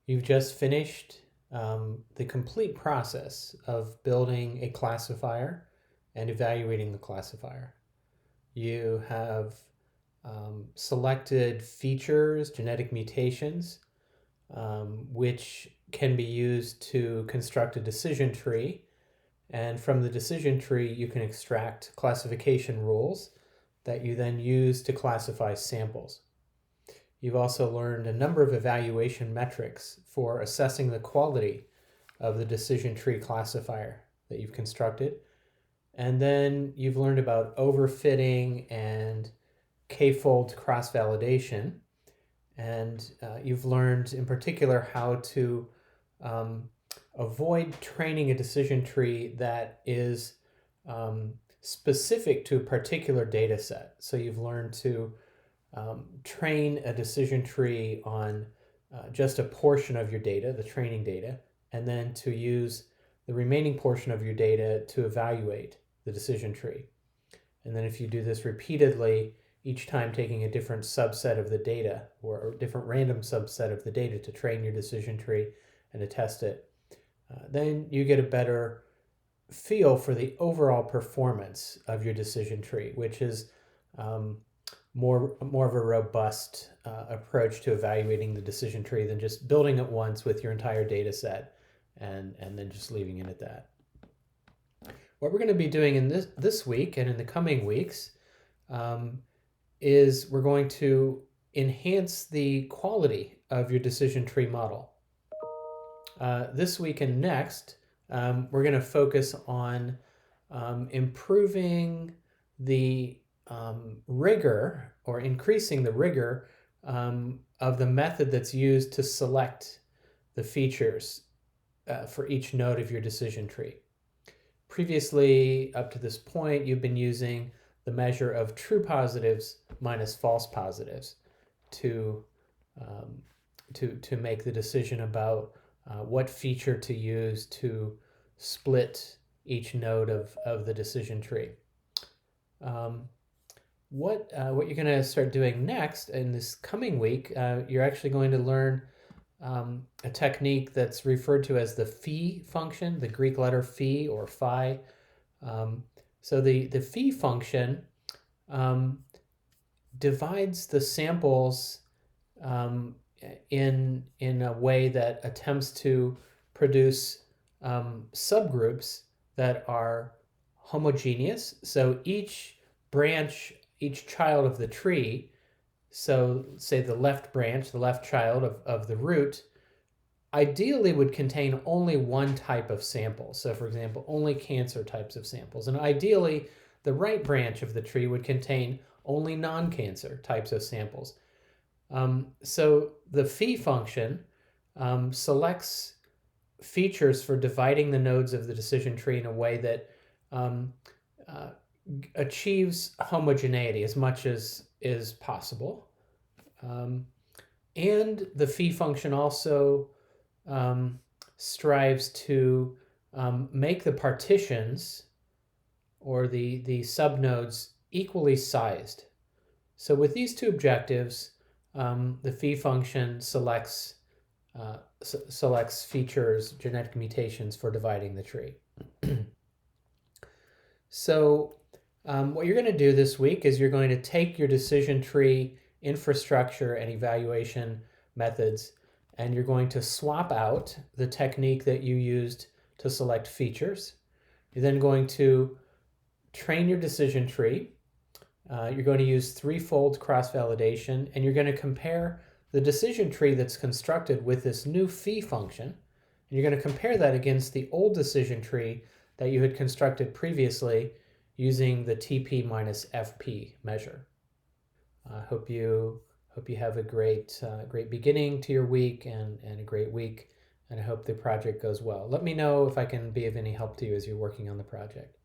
You've just finished the complete process of building a classifier and evaluating the classifier. You have selected features, genetic mutations, which can be used to construct a decision tree. And from the decision tree, you can extract classification rules that you then use to classify samples. You've also learned a number of evaluation metrics for assessing the quality of the decision tree classifier that you've constructed. And then you've learned about overfitting and k-fold cross-validation. And you've learned in particular how to avoid training a decision tree that is specific to a particular data set. So you've learned to train a decision tree on just a portion of your data, the training data, and then to use the remaining portion of your data to evaluate the decision tree. And then if you do this repeatedly, each time taking a different subset of the data or a different random subset of the data to train your decision tree and to test it, then you get a better feel for the overall performance of your decision tree, which is more of a robust approach to evaluating the decision tree than just building it once with your entire data set and then just leaving it at that. What we're going to be doing in this week and in the coming weeks is we're going to enhance the quality of your decision tree model. This week and next, we're going to focus on improving the rigor or increasing the rigor of the method that's used to select the features for each node of your decision tree. Previously, up to this point, you've been using the measure of true positives minus false positives to make the decision about what feature to use to split each node of the decision tree. What you're going to start doing next in this coming week, you're actually going to learn a technique that's referred to as the Phi function, the Greek letter Phi or Phi. So the Phi function divides the samples in a way that attempts to produce subgroups that are homogeneous. So each branch, each child of the tree, so say the left branch, the left child of the root, ideally would contain only one type of sample. So for example, only cancer types of samples. And ideally, the right branch of the tree would contain only non-cancer types of samples. So the Phi function selects features for dividing the nodes of the decision tree in a way that achieves homogeneity as much as is possible. And the Phi function also strives to make the partitions or the subnodes equally sized. So with these two objectives, the Phi function selects features, genetic mutations for dividing the tree. So what you're going to do this week is you're going to take your decision tree infrastructure and evaluation methods, and you're going to swap out the technique that you used to select features. You're then going to train your decision tree. You're going to use threefold cross-validation, and you're going to compare the decision tree that's constructed with this new Phi function, and you're going to compare that against the old decision tree that you had constructed previously using the TP minus FP measure. I hope you have a great beginning to your week and a great week, and I hope the project goes well. Let me know if I can be of any help to you as you're working on the project.